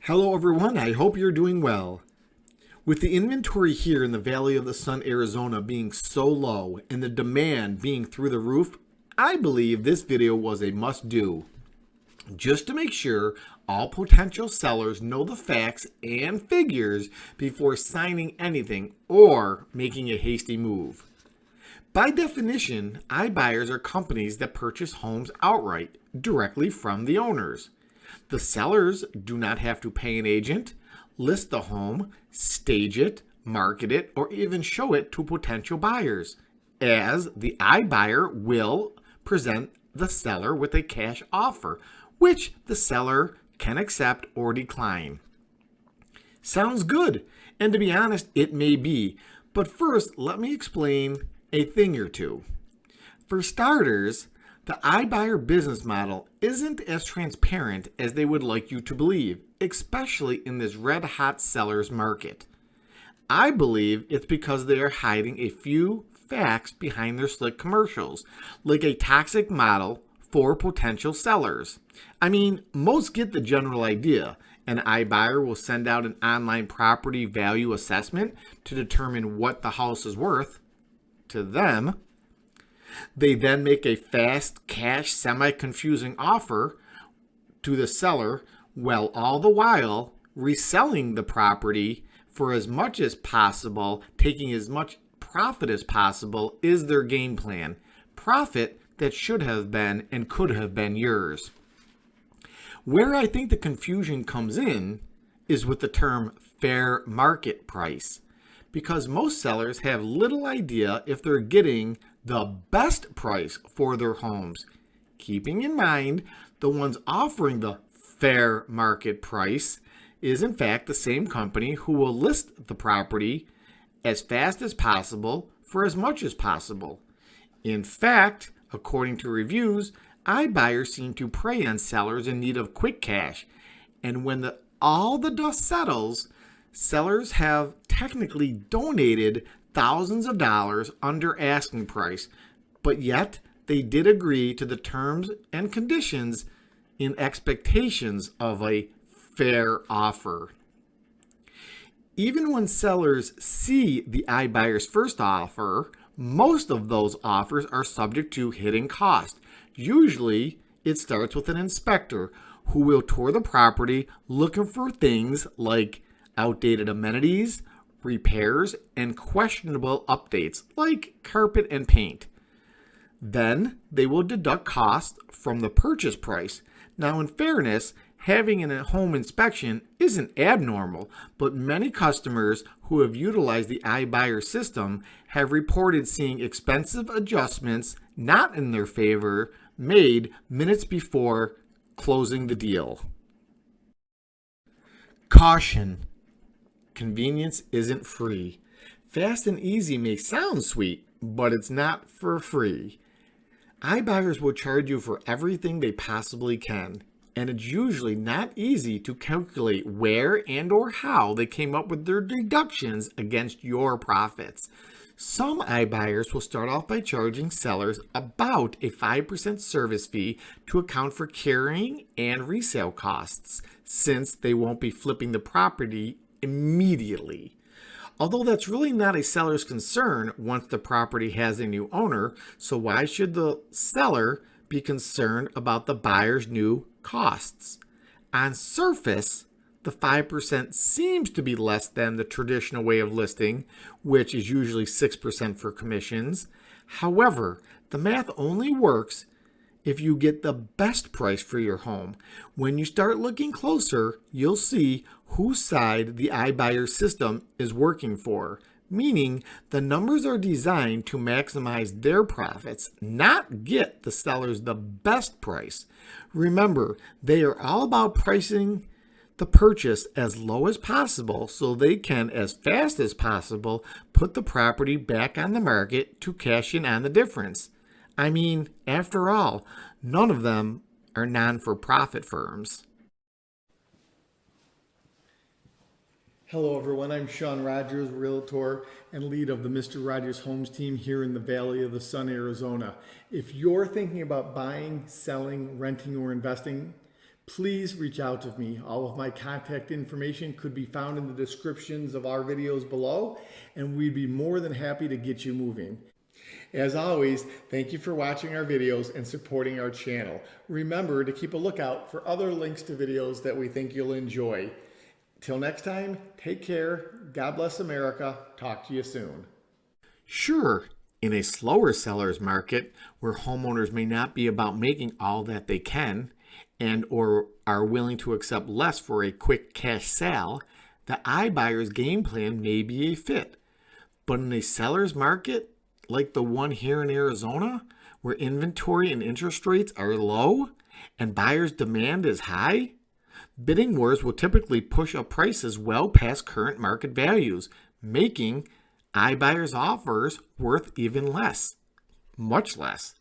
Hello everyone, I hope you're doing well. With the inventory here in the Valley of the Sun, Arizona being so low and the demand being through the roof, I believe this video was a must-do. Just to make sure all potential sellers know the facts and figures before signing anything or making a hasty move. By definition, iBuyers are companies that purchase homes outright, directly from the owners. The sellers do not have to pay an agent, list the home, stage it, market it, or even show it to potential buyers, as the iBuyer will present the seller with a cash offer, which the seller can accept or decline. Sounds good, and to be honest, it may be. But first, let me explain a thing or two. For starters, the iBuyer business model isn't as transparent as they would like you to believe, especially in this red-hot seller's market. I believe it's because they are hiding a few facts behind their slick commercials, like a toxic model for potential sellers. I mean, most get the general idea. An iBuyer will send out an online property value assessment to determine what the house is worth to them. They then make a fast cash semi-confusing offer to the seller, while all the while reselling the property for as much as possible, taking as much profit as possible is their game plan. Profit that should have been and could have been yours. Where I think the confusion comes in is with the term fair market price, because most sellers have little idea if they're getting the best price for their homes. Keeping in mind, the ones offering the fair market price is in fact the same company who will list the property as fast as possible for as much as possible. In fact, according to reviews, iBuyers seem to prey on sellers in need of quick cash, and when all the dust settles, sellers have technically donated thousands of dollars under asking price, but yet they did agree to the terms and conditions in expectations of a fair offer. Even when sellers see the iBuyer's first offer, most of those offers are subject to hidden cost. Usually, it starts with an inspector who will tour the property looking for things like outdated amenities, repairs, and questionable updates like carpet and paint. Then they will deduct costs from the purchase price. Now, in fairness, having a home inspection isn't abnormal, but many customers who have utilized the iBuyer system have reported seeing expensive adjustments not in their favor made minutes before closing the deal. Caution. Convenience isn't free. Fast and easy may sound sweet, but it's not for free. iBuyers will charge you for everything they possibly can, and it's usually not easy to calculate where and or how they came up with their deductions against your profits. Some iBuyers will start off by charging sellers about a 5% service fee to account for carrying and resale costs, since they won't be flipping the property immediately. Although that's really not a seller's concern once the property has a new owner, so why should the seller be concerned about the buyer's new costs? On surface, the 5% seems to be less than the traditional way of listing, which is usually 6% for commissions. However, the math only works if you get the best price for your home. When you start looking closer, you'll see whose side the iBuyer system is working for, meaning the numbers are designed to maximize their profits, not get the sellers the best price. Remember, they are all about pricing the purchase as low as possible so they can, as fast as possible, put the property back on the market to cash in on the difference. I mean, after all, none of them are non-for-profit firms. Hello everyone, I'm Shawn Rogers, Realtor and lead of the MisterRogersHomes team here in the Valley of the Sun, Arizona. If you're thinking about buying, selling, renting, or investing, please reach out to me. All of my contact information could be found in the descriptions of our videos below, and we'd be more than happy to get you moving. As always, thank you for watching our videos and supporting our channel. Remember to keep a lookout for other links to videos that we think you'll enjoy. Till next time, take care. God bless America. Talk to you soon. Sure, in a slower seller's market where homeowners may not be about making all that they can and or are willing to accept less for a quick cash sale, the iBuyer's game plan may be a fit. But in a seller's market like the one here in Arizona, where inventory and interest rates are low and buyers' demand is high, bidding wars will typically push up prices well past current market values, making iBuyers' offers worth even less, much less.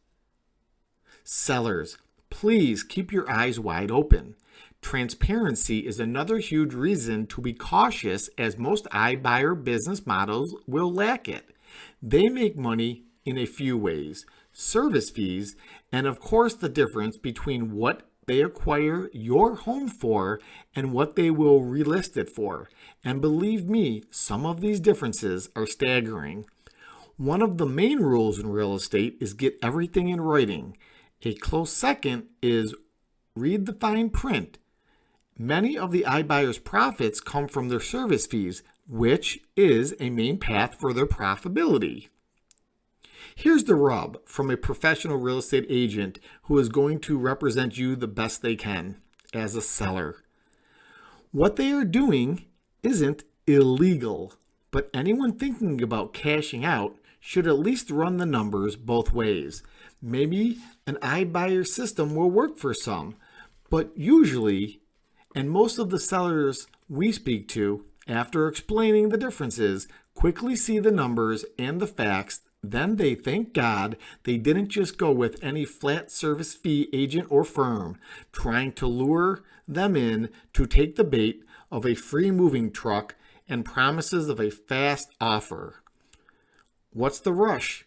Sellers, please keep your eyes wide open. Transparency is another huge reason to be cautious, as most iBuyer business models will lack it. They make money in a few ways: service fees, and of course the difference between what they acquire your home for and what they will relist it for. And believe me, some of these differences are staggering. One of the main rules in real estate is get everything in writing. A close second is read the fine print. Many of the iBuyers' profits come from their service fees, which is a main path for their profitability. Here's the rub from a professional real estate agent who is going to represent you the best they can as a seller. What they are doing isn't illegal, but anyone thinking about cashing out should at least run the numbers both ways. Maybe an iBuyer system will work for some, but usually, and most of the sellers we speak to, after explaining the differences, quickly see the numbers and the facts. Then they thank God they didn't just go with any flat service fee agent or firm trying to lure them in to take the bait of a free moving truck and promises of a fast offer. What's the rush?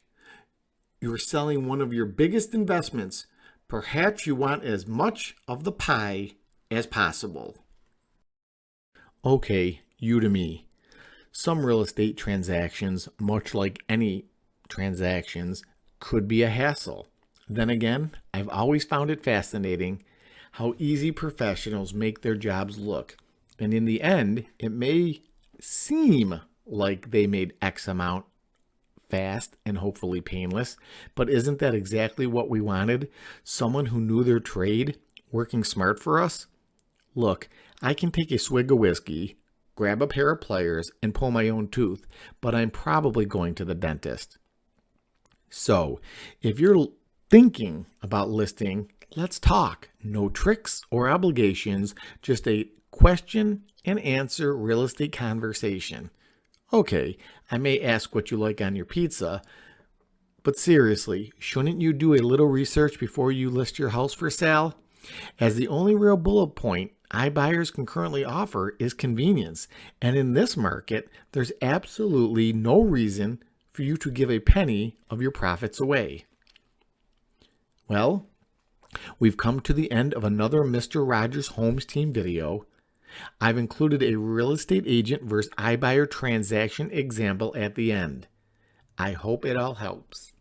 You're selling one of your biggest investments. Perhaps you want as much of the pie as possible. Okay, you to me. Some real estate transactions, much like any transactions, could be a hassle. Then again, I've always found it fascinating how easy professionals make their jobs look. And in the end, it may seem like they made X amount fast and hopefully painless, but isn't that exactly what we wanted? Someone who knew their trade, working smart for us? Look, I can take a swig of whiskey, grab a pair of pliers, and pull my own tooth, but I'm probably going to the dentist. So, if you're thinking about listing, let's talk. No tricks or obligations, just a question and answer real estate conversation. Okay, I may ask what you like on your pizza, but seriously, shouldn't you do a little research before you list your house for sale? As the only real bullet point iBuyers can currently offer is convenience, and in this market, there's absolutely no reason for you to give a penny of your profits away. Well, we've come to the end of another Mr. Rogers Homes team video. I've included a real estate agent versus iBuyer transaction example at the end. I hope it all helps.